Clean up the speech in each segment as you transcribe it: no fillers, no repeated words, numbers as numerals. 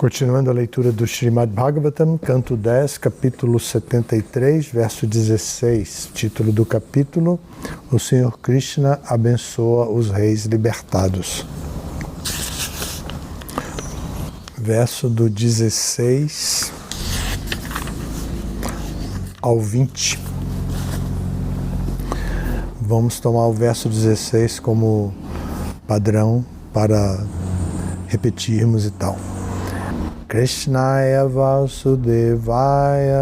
Continuando a leitura do Srimad Bhagavatam, canto 10, capítulo 73, verso 16, título do capítulo: O Senhor Krishna abençoa os reis libertados. Verso do 16 ao 20. Vamos tomar o verso 16 como padrão para repetirmos e tal. Krishnaya Vasudevaya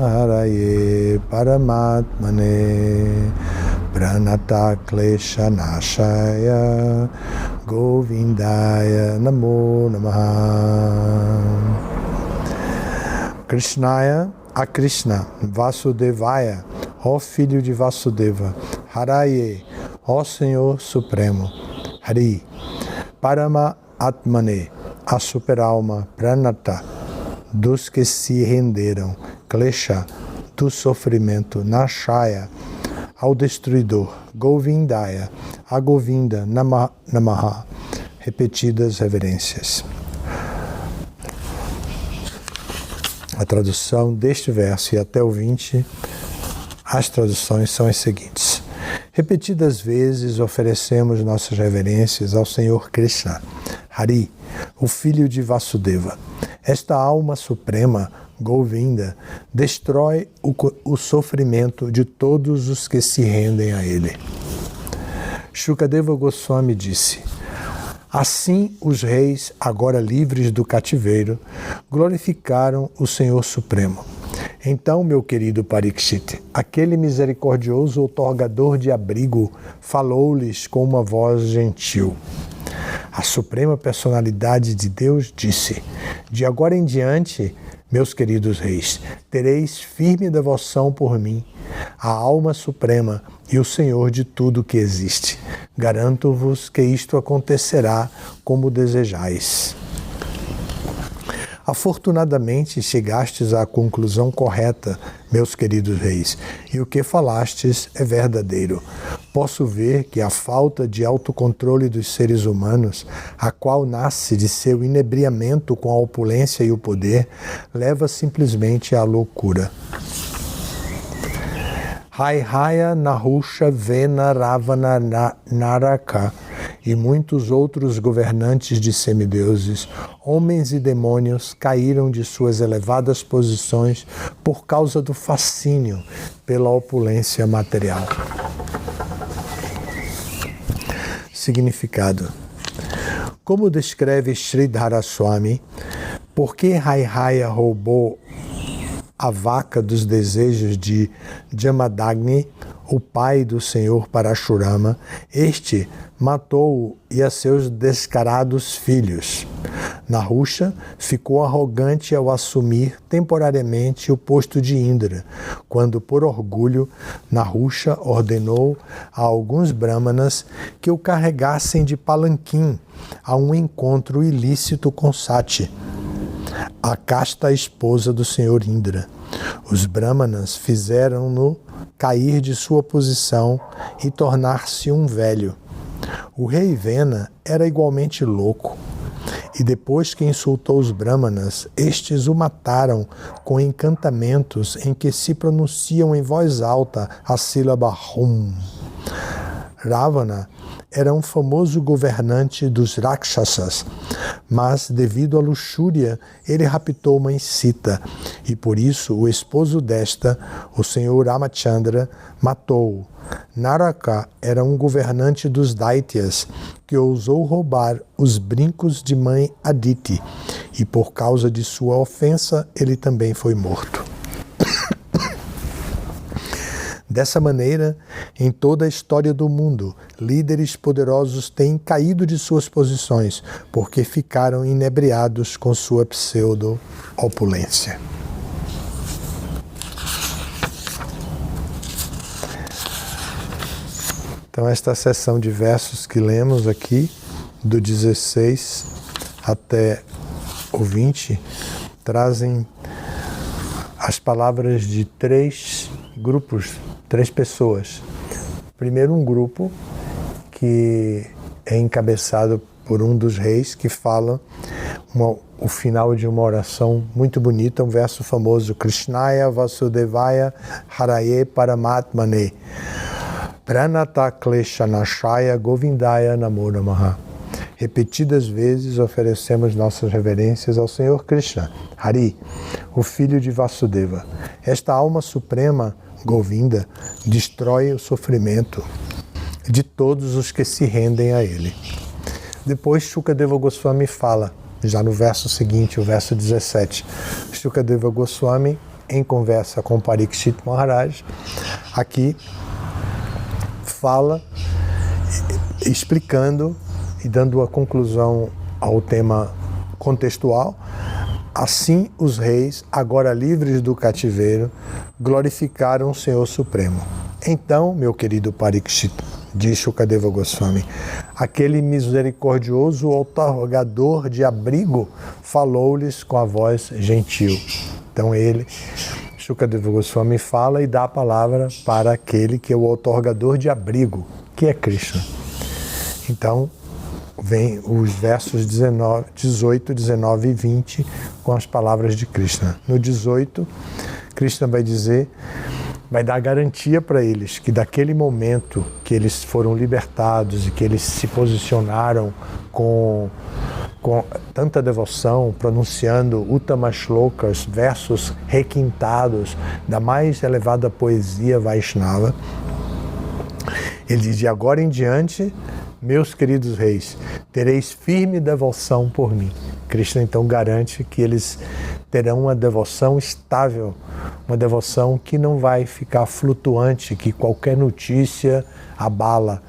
Haraye Paramatmane Pranata Klesha Nashaya Govindaya Namo Namaha. Krishnaya, a Krishna, Vasudevaya, ó filho de Vasudeva, Haraye, ó Senhor Supremo, Hari, Paramatmane, a superalma, Pranata, dos que se renderam, Klesha, do sofrimento, Nashaya, ao destruidor, Govindaya, a Govinda, Namaha, repetidas reverências. A tradução deste verso e até o 20, as traduções são as seguintes. Repetidas vezes oferecemos nossas reverências ao Senhor Krishna, Hari, o filho de Vasudeva. Esta alma suprema, Govinda, destrói o sofrimento de todos os que se rendem a ele. Shukadeva Goswami disse: assim os reis, agora livres do cativeiro, glorificaram o Senhor Supremo. Então, meu querido Parikshit, aquele misericordioso outorgador de abrigo, falou-lhes com uma voz gentil. A Suprema Personalidade de Deus disse: de agora em diante, meus queridos reis, tereis firme devoção por mim, a alma suprema e o Senhor de tudo que existe. Garanto-vos que isto acontecerá como desejais. Afortunadamente chegastes à conclusão correta, meus queridos reis, e o que falastes é verdadeiro. Posso ver que a falta de autocontrole dos seres humanos, a qual nasce de seu inebriamento com a opulência e o poder, leva simplesmente à loucura. Haihaya, Nahusha, Vena, Ravana, Naraka e muitos outros governantes de semideuses, homens e demônios, caíram de suas elevadas posições por causa do fascínio pela opulência material. Significado. Como descreve Sridhara Swami, por que Haihaya roubou a vaca dos desejos de Jamadagni, o pai do senhor Parashurama, este matou-o e a seus descarados filhos. Nahusha ficou arrogante ao assumir temporariamente o posto de Indra, quando, por orgulho, Nahusha ordenou a alguns brahmanas que o carregassem de palanquim a um encontro ilícito com Sati, a casta esposa do senhor Indra. Os brahmanas fizeram-no cair de sua posição e tornar-se um velho. O rei Vena era igualmente louco, e depois que insultou os brahmanas, estes o mataram com encantamentos em que se pronunciam em voz alta a sílaba Hum. Ravana era um famoso governante dos Rakshasas, mas devido à luxúria ele raptou uma Sita, e por isso o esposo desta, o senhor Ramachandra, matou-o. Naraka era um governante dos Daityas que ousou roubar os brincos de mãe Aditi, e por causa de sua ofensa ele também foi morto. Dessa maneira, em toda a história do mundo, líderes poderosos têm caído de suas posições porque ficaram inebriados com sua pseudo-opulência. Então, esta seção de versos que lemos aqui, do 16 até o 20, trazem as palavras de três grupos, três pessoas. Primeiro, um grupo que é encabeçado por um dos reis que fala o final de uma oração muito bonita, um verso famoso, Krishnaya Vasudevaya Haraye Paramatmane Pranata Kleshanashaya Govindaya Namo Namaha. Repetidas vezes oferecemos nossas reverências ao Senhor Krishna, Hari, o filho de Vasudeva. Esta alma suprema, Govinda, destrói o sofrimento de todos os que se rendem a ele. Depois Shukadeva Goswami fala, já no verso seguinte, o verso 17, Shukadeva Goswami, em conversa com Parikshit Maharaj, aqui fala, explicando e dando a conclusão ao tema contextual. Assim os reis, agora livres do cativeiro, glorificaram o Senhor Supremo. Então, meu querido Parikshit, diz Shukadeva Goswami, aquele misericordioso outorgador de abrigo falou-lhes com a voz gentil. Então ele, Shukadeva Goswami, fala e dá a palavra para aquele que é o outorgador de abrigo, que é Krishna. Então vem os versos 18, 19 e 20 com as palavras de Krishna. No 18, Krishna vai dizer, vai dar garantia para eles que daquele momento que eles foram libertados e que eles se posicionaram com tanta devoção, pronunciando Uttama Shlokas, versos requintados da mais elevada poesia Vaishnava, ele diz, de agora em diante, meus queridos reis, tereis firme devoção por mim. Krishna então garante que eles terão uma devoção estável, uma devoção que não vai ficar flutuante, que qualquer notícia abala.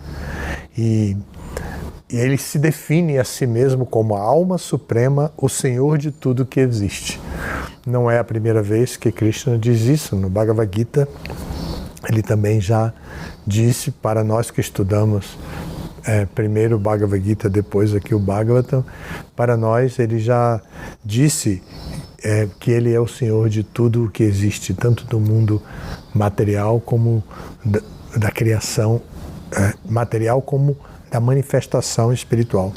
E ele se define a si mesmo como a alma suprema, o Senhor de tudo que existe. Não é a primeira vez que Krishna diz isso. No Bhagavad Gita, ele também já disse para nós que estudamos primeiro o Bhagavad Gita, depois aqui o Bhagavatam, para nós ele já disse que ele é o Senhor de tudo o que existe, tanto do mundo material como da criação material, como da manifestação espiritual.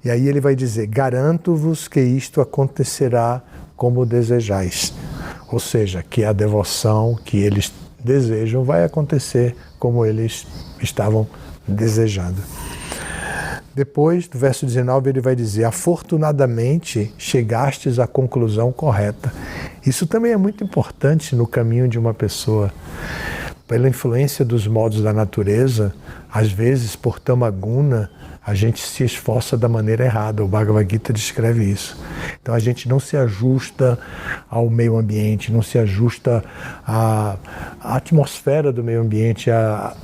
E aí ele vai dizer, garanto-vos que isto acontecerá como desejais. Ou seja, que a devoção que eles desejam vai acontecer como eles estavam desejando. Depois, do verso 19, ele vai dizer, afortunadamente chegastes à conclusão correta. Isso também é muito importante no caminho de uma pessoa. Pela influência dos modos da natureza, às vezes, por tamaguna, a gente se esforça da maneira errada. O Bhagavad Gita descreve isso. Então a gente não se ajusta ao meio ambiente, não se ajusta à atmosfera do meio ambiente, à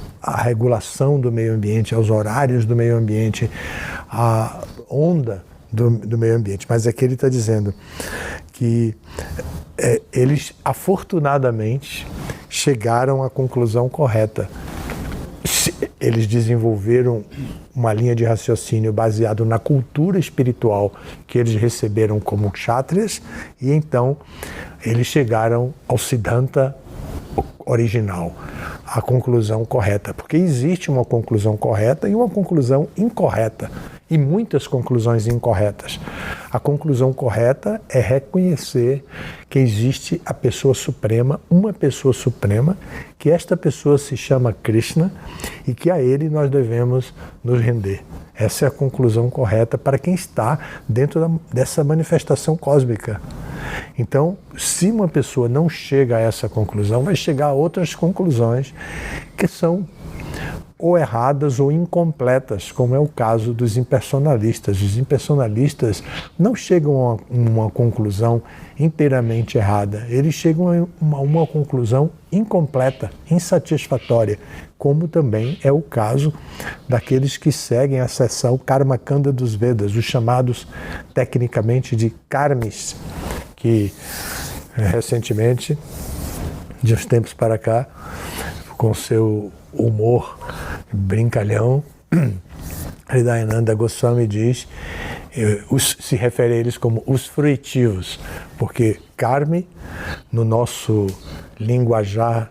regulação do meio ambiente, aos horários do meio ambiente, à onda do meio ambiente. Mas aqui ele está dizendo que eles afortunadamente chegaram à conclusão correta. Eles desenvolveram uma linha de raciocínio baseado na cultura espiritual que eles receberam como kshatriyas, e então eles chegaram ao Siddhanta original, a conclusão correta, porque existe uma conclusão correta e uma conclusão incorreta, e muitas conclusões incorretas. A conclusão correta é reconhecer que existe a pessoa suprema, uma pessoa suprema, que esta pessoa se chama Krishna e que a ele nós devemos nos render. Essa é a conclusão correta para quem está dentro dessa manifestação cósmica. Então, se uma pessoa não chega a essa conclusão, vai chegar a outras conclusões que são ou erradas ou incompletas, como é o caso dos impersonalistas. Os impersonalistas não chegam a uma conclusão inteiramente errada, eles chegam a uma conclusão incompleta, insatisfatória, como também é o caso daqueles que seguem a seção Karmakanda dos Vedas, os chamados tecnicamente de karmis, que recentemente, de uns tempos para cá, com seu humor brincalhão, Hridayananda Goswami diz, se refere a eles como os fruitivos, porque karmi, no nosso linguajar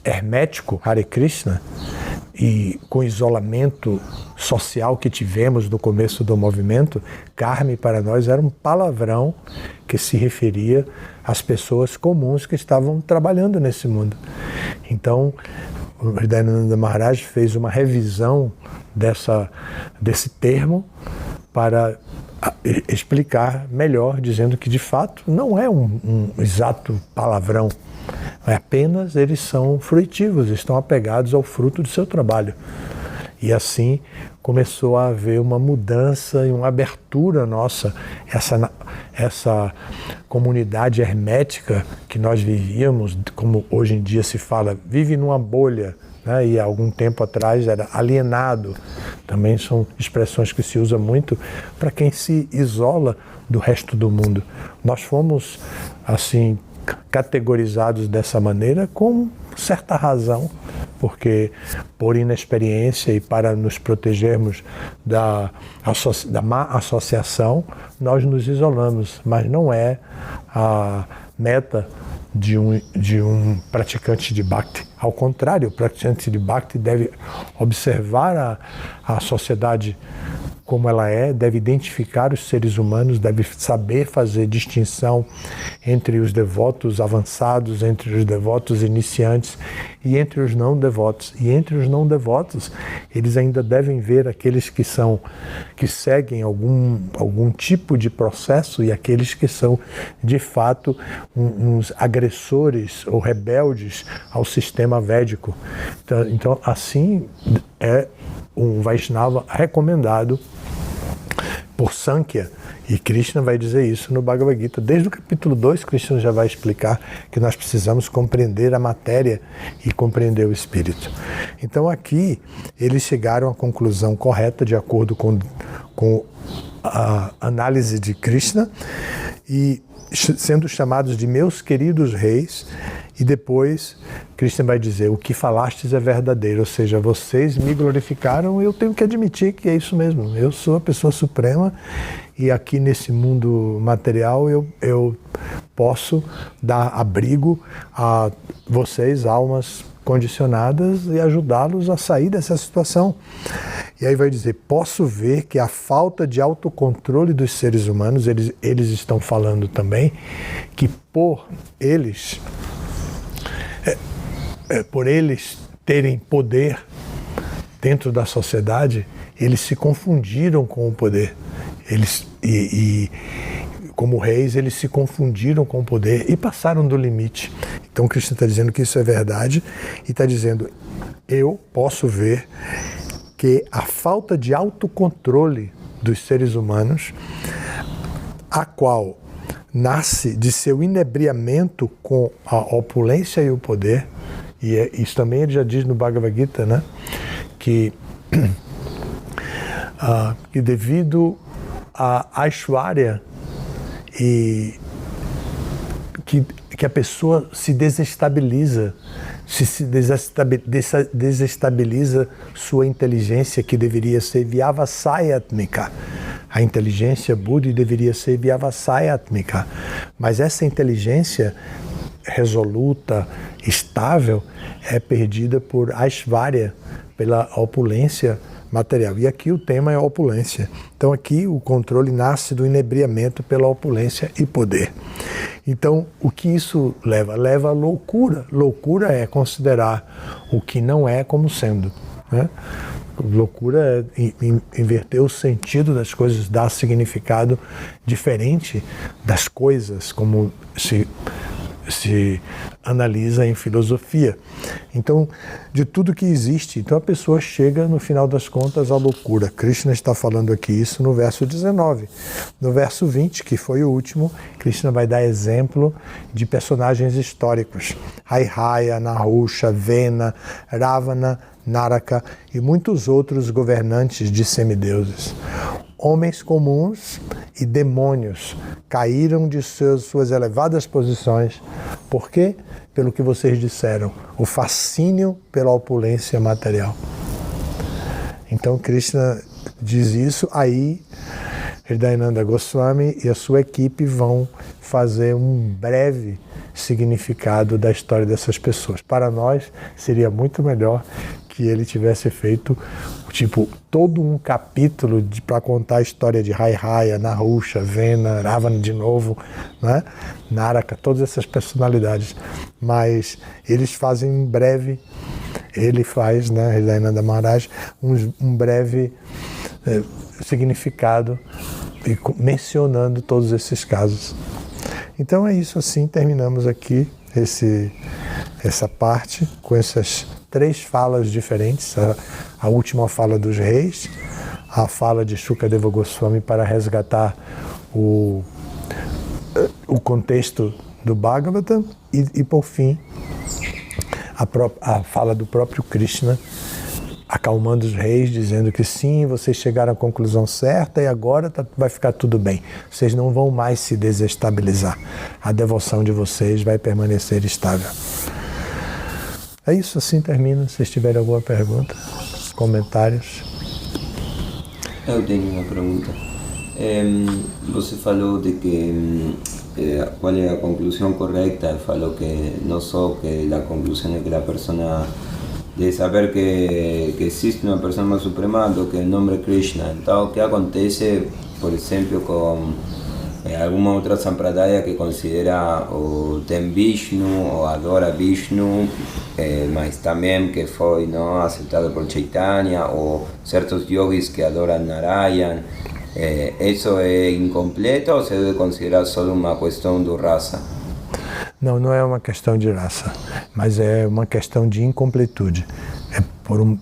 hermético, Hare Krishna, e com o isolamento social que tivemos no começo do movimento, Karma para nós era um palavrão que se referia às pessoas comuns que estavam trabalhando nesse mundo. Então, o Hridayananda Maharaj fez uma revisão desse termo para explicar melhor, dizendo que de fato não é um exato palavrão, é apenas eles são fruitivos, estão apegados ao fruto do seu trabalho. E assim começou a haver uma mudança e uma abertura nossa, essa comunidade hermética que nós vivíamos, como hoje em dia se fala, vive numa bolha, né? E há algum tempo atrás era alienado. Também são expressões que se usa muito para quem se isola do resto do mundo. Nós fomos, assim, categorizados dessa maneira com certa razão, porque por inexperiência e para nos protegermos da má associação, nós nos isolamos, mas não é a meta de um praticante de Bhakti. Ao contrário, o praticante de Bhakti deve observar a sociedade como ela é, deve identificar os seres humanos, deve saber fazer distinção entre os devotos avançados, entre os devotos iniciantes e entre os não devotos. E entre os não devotos, eles ainda devem ver aqueles que seguem algum tipo de processo e aqueles que são, de fato, uns agressores ou rebeldes ao sistema védico. Então assim, é um Vaishnava recomendado por Sankhya, e Krishna vai dizer isso no Bhagavad Gita. Desde o capítulo 2, Krishna já vai explicar que nós precisamos compreender a matéria e compreender o espírito. Então aqui eles chegaram à conclusão correta de acordo com a análise de Krishna, e sendo chamados de meus queridos reis, e depois Krishna vai dizer, o que falastes é verdadeiro, ou seja, vocês me glorificaram, eu tenho que admitir que é isso mesmo, eu sou a pessoa suprema e aqui nesse mundo material eu posso dar abrigo a vocês, almas condicionadas, e ajudá-los a sair dessa situação. E aí vai dizer, posso ver que a falta de autocontrole dos seres humanos, eles estão falando também que por eles terem poder dentro da sociedade, eles se confundiram com o poder. Como reis, eles se confundiram com o poder e passaram do limite. Então Krishna está dizendo que isso é verdade e está dizendo, eu posso ver que a falta de autocontrole dos seres humanos, a qual nasce de seu inebriamento com a opulência e o poder, e isso também ele já diz no Bhagavad Gita, né? Que devido a Aishwarya e que a pessoa se desestabiliza, desestabiliza sua inteligência, que deveria ser vyavasayatmika. A inteligência buddhi deveria ser vyavasayatmika. Mas essa inteligência resoluta, estável, é perdida por Aishwarya, pela opulência material. E aqui o tema é a opulência. Então aqui o controle nasce do inebriamento pela opulência e poder. Então o que isso leva? Leva à loucura. Loucura é considerar o que não é como sendo, né? Loucura é inverter o sentido das coisas, dar significado diferente das coisas, como se analisa em filosofia. Então, de tudo que existe, então a pessoa chega, no final das contas, à loucura. Krishna está falando aqui isso no verso 19. No verso 20, que foi o último, Krishna vai dar exemplo de personagens históricos. Haihaya, Nahusha, Vena, Ravana, Naraka e muitos outros governantes de semideuses. Homens comuns e demônios caíram de suas elevadas posições. Por quê? Pelo que vocês disseram, o fascínio pela opulência material. Então Krishna diz isso, aí Hridayananda Goswami e a sua equipe vão fazer um breve significado da história dessas pessoas. Para nós, seria muito melhor que ele tivesse feito tipo todo um capítulo para contar a história de Haihaya, Nahusha, Vena, Ravana de novo, né? Naraka, todas essas personalidades. Mas eles fazem em breve, ele faz, né, Hridayananda Maharaj, um breve significado mencionando todos esses casos. Então é isso, assim terminamos aqui essa parte com essas 3 falas diferentes, a última fala dos reis, a fala de Shukadeva Goswami para resgatar o contexto do Bhagavatam e por fim a fala do próprio Krishna acalmando os reis, dizendo que sim, vocês chegaram à conclusão certa e agora vai ficar tudo bem. Vocês não vão mais se desestabilizar. A devoção de vocês vai permanecer estável. É isso, assim termina. Se tiverem alguma pergunta, comentários. Eu tenho uma pergunta. Você falou de que qual é a conclusão correta. Falou que não só que a conclusão é que a pessoa de saber que existe uma pessoa mais suprema do que o nome Krishna. Então, o que acontece, por exemplo, com alguma outra sampradaya que considera o tem Vishnu ou adora Vishnu, mas também que foi não aceitado por Chaitanya, ou certos yogis que adoram Narayan, isso é incompleto ou se deve considerar só uma questão de raça? Não, não é uma questão de raça, mas é uma questão de incompletude.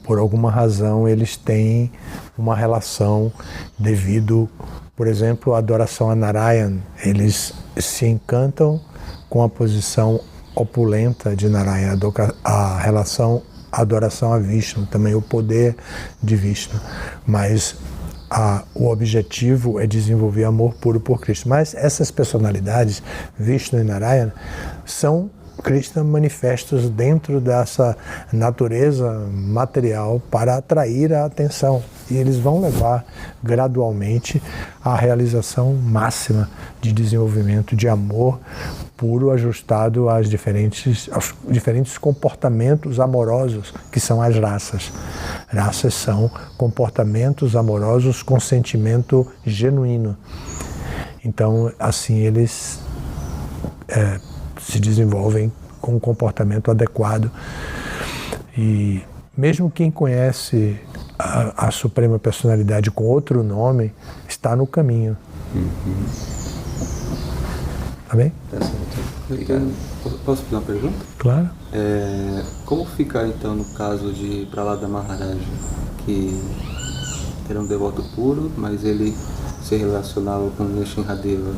Por alguma razão eles têm uma relação devido, por exemplo, à adoração a Narayan. Eles se encantam com a posição opulenta de Narayan, a relação, a adoração a Vishnu, também o poder de Vishnu. Mas o objetivo é desenvolver amor puro por Krishna. Mas essas personalidades, Vishnu e Narayana, são Krishna manifestos dentro dessa natureza material para atrair a atenção. E eles vão levar gradualmente à realização máxima de desenvolvimento de amor puro ajustado aos diferentes comportamentos amorosos que são as raças. Raças são comportamentos amorosos com sentimento genuíno. Então, assim, eles se desenvolvem com um comportamento adequado. E mesmo quem conhece a Suprema Personalidade com outro nome está no caminho. Tá bem? Posso fazer uma pergunta? Claro. Como fica então no caso de Prahlada Maharaj, que era um devoto puro, mas ele se relacionava com Nrsimhadeva?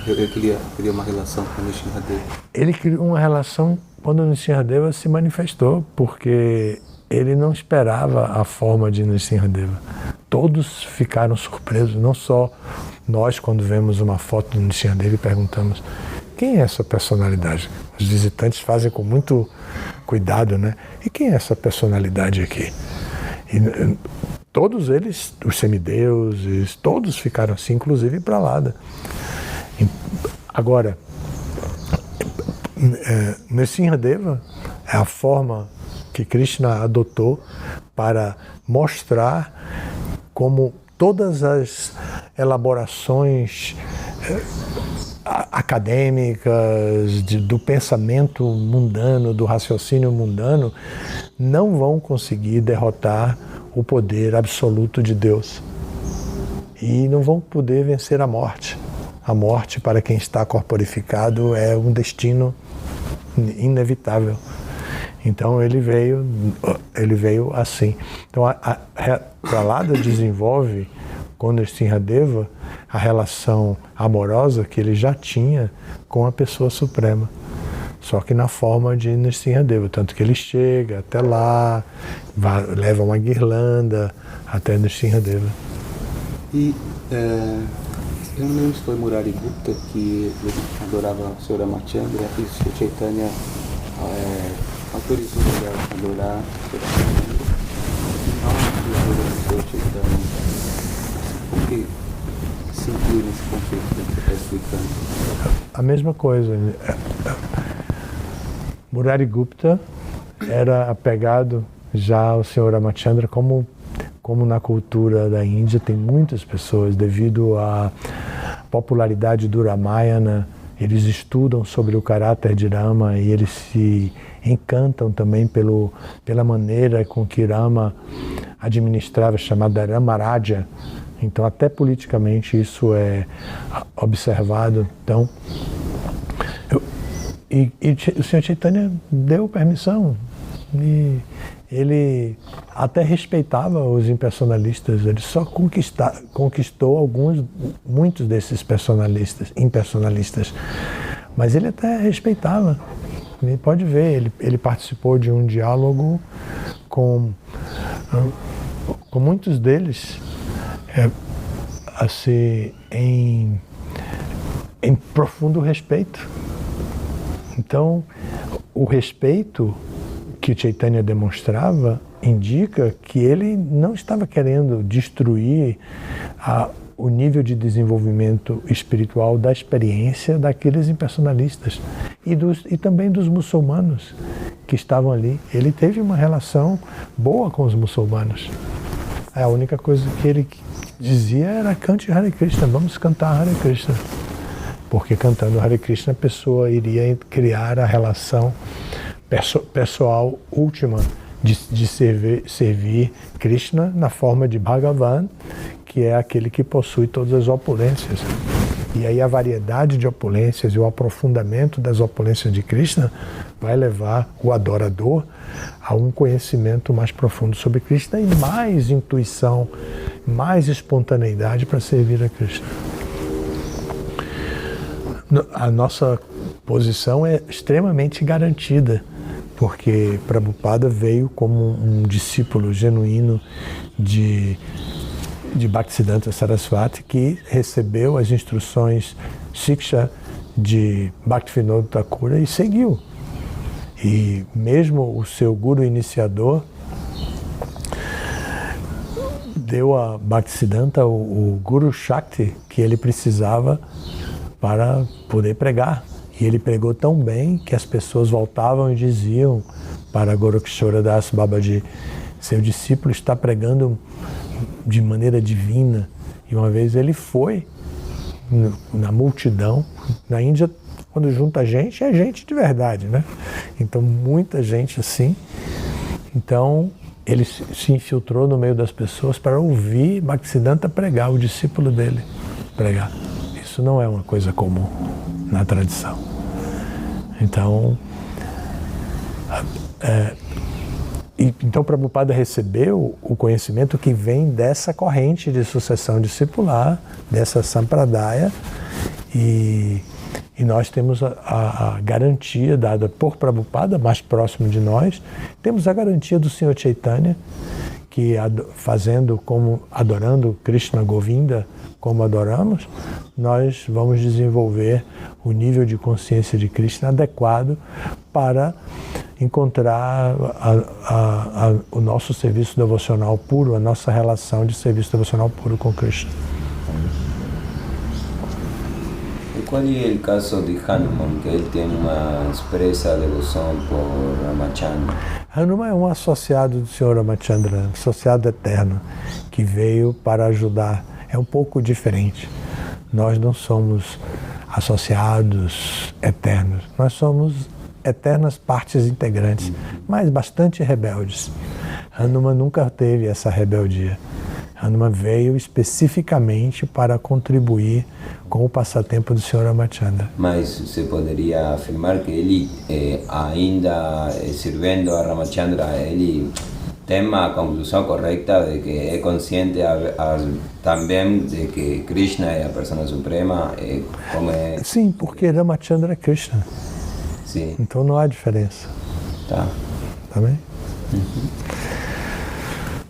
Ele queria uma relação com Nrsimhadeva. Ele criou uma relação quando Nrsimhadeva se manifestou, porque ele não esperava a forma de Nrsimhadeva. Todos ficaram surpresos, não só nós, quando vemos uma foto de Nrsimhadeva e perguntamos: quem é essa personalidade? Os visitantes fazem com muito cuidado, né? E quem é essa personalidade aqui? E todos eles, os semideuses, todos ficaram assim, inclusive Prahlada. Agora, Nrsimhadeva é a forma que Krishna adotou para mostrar como todas as elaborações acadêmicas do pensamento mundano, do raciocínio mundano, não vão conseguir derrotar o poder absoluto de Deus. E não vão poder vencer a morte. A morte, para quem está corporificado, é um destino inevitável. Então ele veio assim. Então a Prahlada desenvolve com Nrsimhadeva a relação amorosa que ele já tinha com a pessoa suprema, só que na forma de Nrsimhadeva, tanto que ele chega até lá, leva uma guirlanda até Nrsimhadeva. E eu não lembro se foi Murari Gupta que adorava o Sr. Ramachandra e o Chaitanya autorizou ele a adorar o Sr. Ramachandra. Não autorizou o Sr. Chaitanya. Por que se inclui nesse conflito que você está explicando? A mesma coisa. Murari Gupta era apegado, Já o Sr. Ramachandra, como na cultura da Índia, tem muitas pessoas, devido à popularidade do Ramayana, eles estudam sobre o caráter de Rama e eles se encantam também pela maneira com que Rama administrava, chamada Ramaraja. Então, até politicamente, isso é observado. Então, o Sr. Chaitanya deu permissão e ele até respeitava os impersonalistas. Ele só conquistou muitos desses impersonalistas, mas ele até respeitava. E pode ver, ele participou de um diálogo com muitos deles, assim, em profundo respeito. Então, o respeito que Chaitanya demonstrava indica que ele não estava querendo destruir o nível de desenvolvimento espiritual da experiência daqueles impersonalistas e também dos muçulmanos que estavam ali. Ele teve uma relação boa com os muçulmanos. A única coisa que ele dizia era: cante Hare Krishna, vamos cantar Hare Krishna. Porque cantando Hare Krishna a pessoa iria criar a relação pessoal última de servir Krishna na forma de Bhagavan, que é aquele que possui todas as opulências. E aí a variedade de opulências e o aprofundamento das opulências de Krishna vai levar o adorador a um conhecimento mais profundo sobre Krishna e mais intuição, mais espontaneidade para servir a Krishna. A nossa posição é extremamente garantida, porque Prabhupada veio como um discípulo genuíno de Bhaktisiddhanta Saraswati, que recebeu as instruções Shiksha de Bhaktivinoda Thakura e seguiu. E mesmo o seu guru iniciador deu a Bhaktisiddhanta o Guru Shakti que ele precisava para poder pregar. E ele pregou tão bem que as pessoas voltavam e diziam para Gorakshora Das Babaji: seu discípulo está pregando de maneira divina. E uma vez ele foi na multidão. Na Índia, quando junta gente, é gente de verdade, né? Então, muita gente assim. Então, ele se infiltrou no meio das pessoas para ouvir Bhaktisiddhanta pregar, o discípulo dele pregar. Isso não é uma coisa comum na tradição. Então, então Prabhupada recebeu o conhecimento que vem dessa corrente de sucessão discipular, dessa sampradaya, e nós temos a garantia dada por Prabhupada, mais próximo de nós. Temos a garantia do Sr. Chaitanya, que adorando Krishna Govinda como adoramos, nós vamos desenvolver o nível de consciência de Krishna adequado para encontrar o nosso serviço devocional puro, a nossa relação de serviço devocional puro com Krishna. E qual é o caso de Hanuman, que ele tem uma expressa devoção por Ramachandra? Hanuman é um associado do Sr. Ramachandra, associado eterno, que veio para ajudar. É um pouco diferente. Nós não somos associados eternos, nós somos eternas partes integrantes, mas bastante rebeldes. Hanuman nunca teve essa rebeldia. Hanuman veio especificamente para contribuir com o passatempo do Sr. Ramachandra. Mas você poderia afirmar que ele, ainda servindo a Ramachandra, ele tem a conclusão correta de que é consciente também de que Krishna é a persona suprema? Sim, porque Ramachandra é Krishna. Sim. Então não há diferença. Tá. Tá bem? Uhum.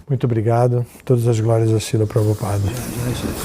Muito obrigado. Todas as glórias a Srila Prabhupada.